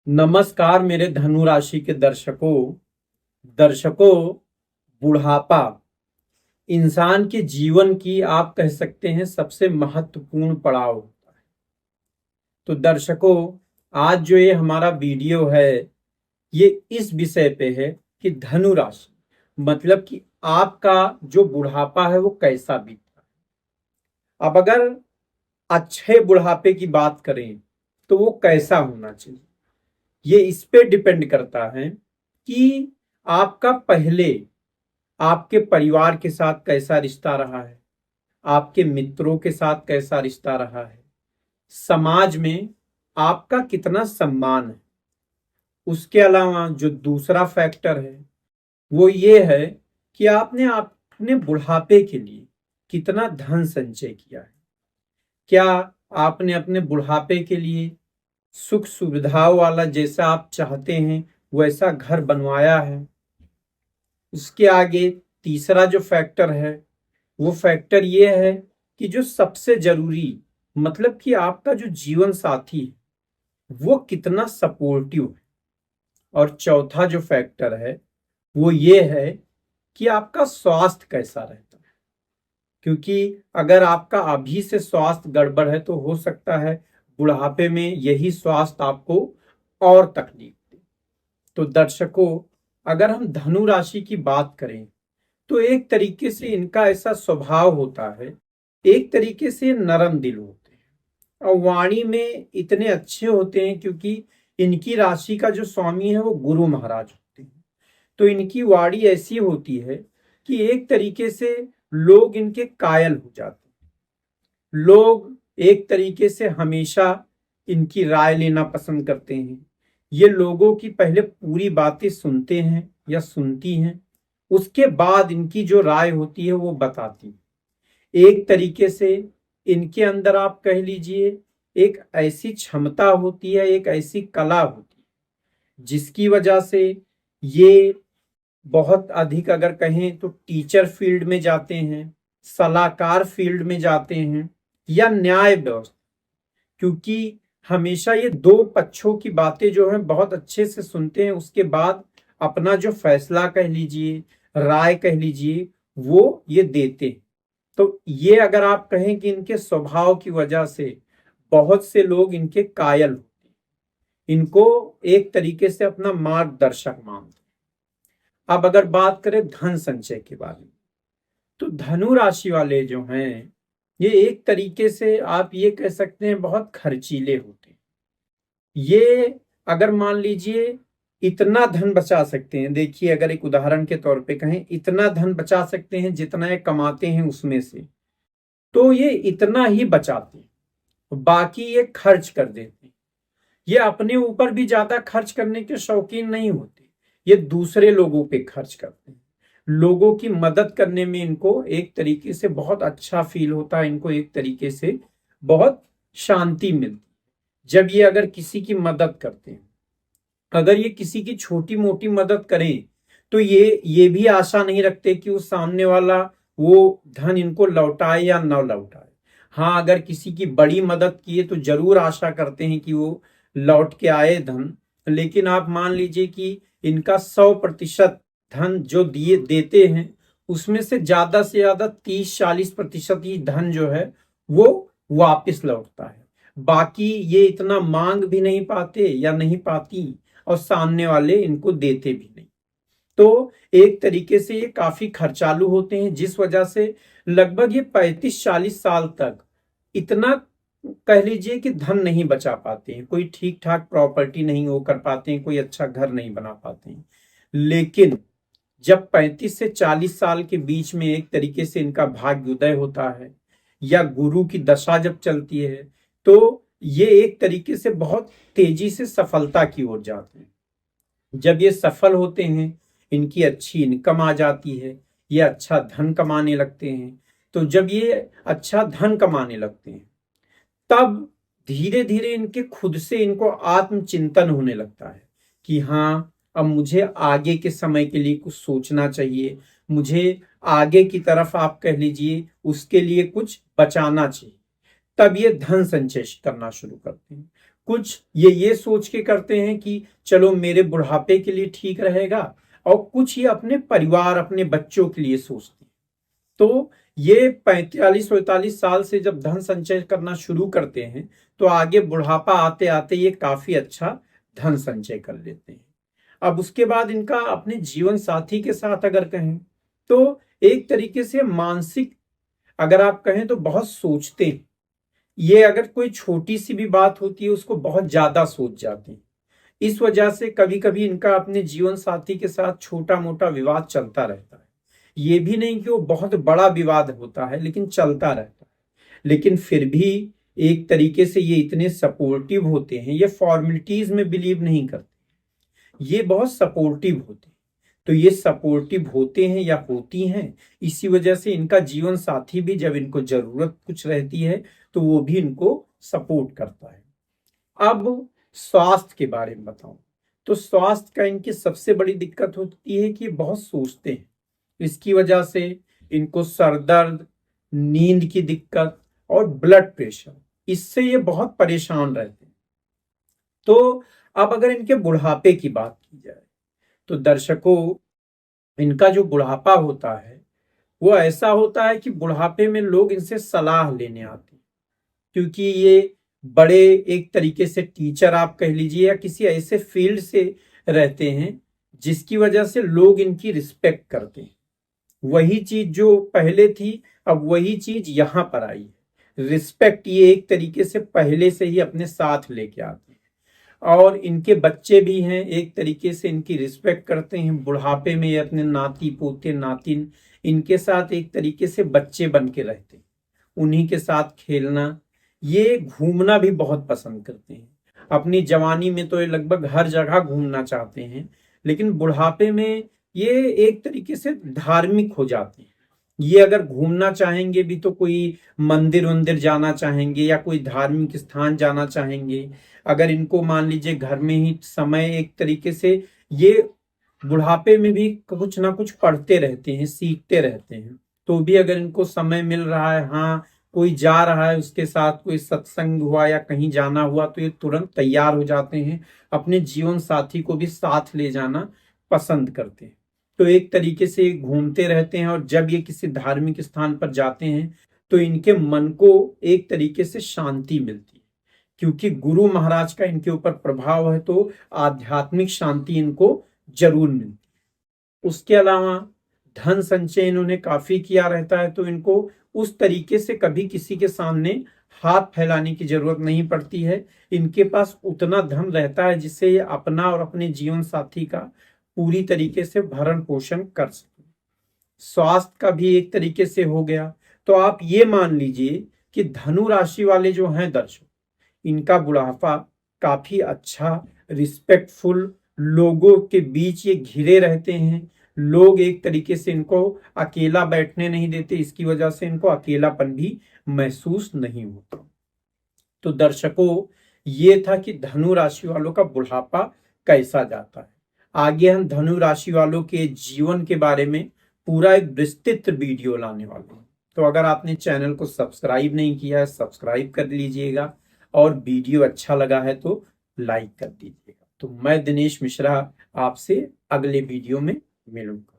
नमस्कार मेरे धनु राशि के दर्शकों। बुढ़ापा इंसान के जीवन की आप कह सकते हैं सबसे महत्वपूर्ण पड़ाव होता है। तो दर्शकों, आज जो ये हमारा वीडियो है ये इस विषय पे है कि धनु राशि मतलब कि आपका जो बुढ़ापा है वो कैसा बीतता है। अब अगर अच्छे बुढ़ापे की बात करें तो वो कैसा होना चाहिए, ये इस पे डिपेंड करता है कि आपका पहले आपके परिवार के साथ कैसा रिश्ता रहा है, आपके मित्रों के साथ कैसा रिश्ता रहा है, समाज में आपका कितना सम्मान है। उसके अलावा जो दूसरा फैक्टर है वो ये है कि आपने अपने बुढ़ापे के लिए कितना धन संचय किया है। क्या आपने अपने बुढ़ापे के लिए सुख सुविधाओं वाला जैसा आप चाहते हैं वैसा घर बनवाया है। उसके आगे तीसरा जो फैक्टर है वो फैक्टर ये है कि जो सबसे जरूरी मतलब कि आपका जो जीवन साथी है वो कितना सपोर्टिव है। और चौथा जो फैक्टर है वो ये है कि आपका स्वास्थ्य कैसा रहता है। क्योंकि अगर आपका अभी से स्वास्थ्य गड़बड़ है तो हो सकता है बुढ़ापे में यही स्वास्थ्य आपको और तकलीफ दे। तो दर्शकों, अगर हम धनु राशि की बात करें तो एक तरीके से इनका ऐसा स्वभाव होता है, एक तरीके से नरम दिल होते हैं और वाणी में इतने अच्छे होते हैं क्योंकि इनकी राशि का जो स्वामी है वो गुरु महाराज होते हैं। तो इनकी वाणी ऐसी होती है कि एक तरीके से लोग इनके कायल हो जाते हैं। लोग एक तरीके से हमेशा इनकी राय लेना पसंद करते हैं। ये लोगों की पहले पूरी बातें सुनते हैं या सुनती हैं, उसके बाद इनकी जो राय होती है वो बताती है। एक तरीके से इनके अंदर आप कह लीजिए एक ऐसी क्षमता होती है, एक ऐसी कला होती है जिसकी वजह से ये बहुत अधिक अगर कहें तो टीचर फील्ड में जाते हैं, सलाहकार फील्ड में जाते हैं या न्याय व्यवस्था। क्योंकि हमेशा ये दो पक्षों की बातें जो है बहुत अच्छे से सुनते हैं, उसके बाद अपना जो फैसला कह लीजिए, राय कह लीजिए, वो ये देते हैं। तो ये अगर आप कहें कि इनके स्वभाव की वजह से बहुत से लोग इनके कायल होते हैं, इनको एक तरीके से अपना मार्गदर्शक मानते हैं। अब अगर बात करें धन संचय के बारे में तो धनु राशि वाले जो हैं ये एक तरीके से आप ये कह सकते हैं बहुत खर्चीले होते हैं। ये अगर मान लीजिए इतना धन बचा सकते हैं, देखिए अगर एक उदाहरण के तौर पे कहें इतना धन बचा सकते हैं जितना ये कमाते हैं उसमें से, तो ये इतना ही बचाते हैं, बाकी ये खर्च कर देते हैं। ये अपने ऊपर भी ज्यादा खर्च करने के शौकीन नहीं होते, ये दूसरे लोगों पे खर्च करते हैं। लोगों की मदद करने में इनको एक तरीके से बहुत अच्छा फील होता है, इनको एक तरीके से बहुत शांति मिलती है जब ये अगर किसी की मदद करते हैं। अगर ये किसी की छोटी मोटी मदद करें तो ये भी आशा नहीं रखते कि उस सामने वाला वो धन इनको लौटाए या न लौटाए। हाँ, अगर किसी की बड़ी मदद किए तो जरूर आशा करते हैं कि वो लौट के आए धन। लेकिन आप मान लीजिए कि इनका 100% धन जो दिए देते हैं उसमें से ज्यादा 30-40% ही धन जो है वो वापस लौटता है। बाकी ये इतना मांग भी नहीं पाते या नहीं पाती और सामने वाले इनको देते भी नहीं। तो एक तरीके से ये काफी खर्चालू होते हैं, जिस वजह से लगभग ये 35-40 साल तक इतना कह लीजिए कि धन नहीं बचा पाते हैं, कोई ठीक ठाक प्रॉपर्टी नहीं वो कर पाते हैं, कोई अच्छा घर नहीं बना पाते हैं। लेकिन जब 35 से 40 साल के बीच में एक तरीके से इनका भाग्योदय होता है या गुरु की दशा जब चलती है तो ये एक तरीके से बहुत तेजी से सफलता की ओर जाते हैं। जब ये सफल होते हैं, इनकी अच्छी इनकम आ जाती है, ये अच्छा धन कमाने लगते हैं। तो जब ये अच्छा धन कमाने लगते हैं तब धीरे धीरे इनके खुद से इनको आत्मचिंतन होने लगता है कि हाँ, अब मुझे आगे के समय के लिए कुछ सोचना चाहिए, मुझे आगे की तरफ आप कह लीजिए उसके लिए कुछ बचाना चाहिए। तब ये धन संचय करना शुरू करते हैं। कुछ ये सोच के करते हैं कि चलो मेरे बुढ़ापे के लिए ठीक रहेगा, और कुछ ये अपने परिवार, अपने बच्चों के लिए सोचते हैं। तो ये 45-45 साल से जब धन संचय करना शुरू करते हैं तो आगे बुढ़ापा आते आते ये काफी अच्छा धन संचय कर लेते हैं। अब उसके बाद इनका अपने जीवन साथी के साथ अगर कहें तो एक तरीके से मानसिक, अगर आप कहें तो बहुत सोचते हैं। ये अगर कोई छोटी सी भी बात होती है उसको बहुत ज्यादा सोच जाते हैं। इस वजह से कभी कभी इनका अपने जीवन साथी के साथ छोटा मोटा विवाद चलता रहता है। ये भी नहीं कि वो बहुत बड़ा विवाद होता है, लेकिन चलता रहता है। लेकिन फिर भी एक तरीके से ये इतने सपोर्टिव होते हैं, ये फॉर्मेलिटीज में बिलीव नहीं करते, ये बहुत सपोर्टिव होते हैं। तो ये सपोर्टिव होते हैं या होती हैं, इसी वजह से इनका जीवन साथी भी जब इनको जरूरत कुछ रहती है तो वो भी इनको सपोर्ट करता है। अब स्वास्थ्य के बारे में बताऊं तो स्वास्थ्य का इनकी सबसे बड़ी दिक्कत होती है कि बहुत सोचते हैं। इसकी वजह से इनको सर दर्द, नींद की दिक्कत और ब्लड प्रेशर, इससे ये बहुत परेशान रहते हैं। तो अब अगर इनके बुढ़ापे की बात की जाए तो दर्शकों, इनका जो बुढ़ापा होता है वो ऐसा होता है कि बुढ़ापे में लोग इनसे सलाह लेने आते हैं, क्योंकि ये बड़े एक तरीके से टीचर आप कह लीजिए या किसी ऐसे फील्ड से रहते हैं जिसकी वजह से लोग इनकी रिस्पेक्ट करते हैं। वही चीज जो पहले थी अब वही चीज यहां पर आई है। रिस्पेक्ट ये एक तरीके से पहले से ही अपने साथ लेके आते हैं, और इनके बच्चे भी हैं एक तरीके से इनकी रिस्पेक्ट करते हैं। बुढ़ापे में ये अपने नाती पोते नातिन इनके साथ एक तरीके से बच्चे बन के रहते हैं, उन्हीं के साथ खेलना, ये घूमना भी बहुत पसंद करते हैं। अपनी जवानी में तो ये लगभग हर जगह घूमना चाहते हैं, लेकिन बुढ़ापे में ये एक तरीके से धार्मिक हो जाते हैं। ये अगर घूमना चाहेंगे भी तो कोई मंदिर वंदिर जाना चाहेंगे या कोई धार्मिक स्थान जाना चाहेंगे। अगर इनको मान लीजिए घर में ही समय, एक तरीके से ये बुढ़ापे में भी कुछ ना कुछ पढ़ते रहते हैं, सीखते रहते हैं। तो भी अगर इनको समय मिल रहा है, हाँ कोई जा रहा है उसके साथ, कोई सत्संग हुआ या कहीं जाना हुआ, तो ये तुरंत तैयार हो जाते हैं, अपने जीवन साथी को भी साथ ले जाना पसंद करते हैं। तो एक तरीके से घूमते रहते हैं, और जब ये किसी धार्मिक स्थान पर जाते हैं तो इनके मन को एक तरीके से शांति मिलती है, क्योंकि गुरु महाराज का इनके ऊपर प्रभाव है, तो आध्यात्मिक शांति इनको जरूर मिलती है। उसके अलावा धन संचय इन्होंने काफी किया रहता है, तो इनको उस तरीके से कभी किसी के सामने हाथ फैलाने की जरूरत नहीं पड़ती है। इनके पास उतना धन रहता है जिससे ये अपना और अपने जीवन साथी का पूरी तरीके से भरण पोषण कर सके। स्वास्थ्य का भी एक तरीके से हो गया। तो आप ये मान लीजिए कि धनु राशि वाले जो हैं दर्शक, इनका बुढ़ापा काफी अच्छा, रिस्पेक्टफुल, लोगों के बीच ये घिरे रहते हैं। लोग एक तरीके से इनको अकेला बैठने नहीं देते, इसकी वजह से इनको अकेलापन भी महसूस नहीं होता। तो दर्शकों, ये था कि धनु राशि वालों का बुढ़ापा कैसा जाता है। आगे हम धनु राशि वालों के जीवन के बारे में पूरा एक विस्तृत वीडियो लाने वाले हैं। तो अगर आपने चैनल को सब्सक्राइब नहीं किया है, सब्सक्राइब कर लीजिएगा, और वीडियो अच्छा लगा है तो लाइक कर दीजिएगा। तो मैं दिनेश मिश्रा आपसे अगले वीडियो में मिलूंगा।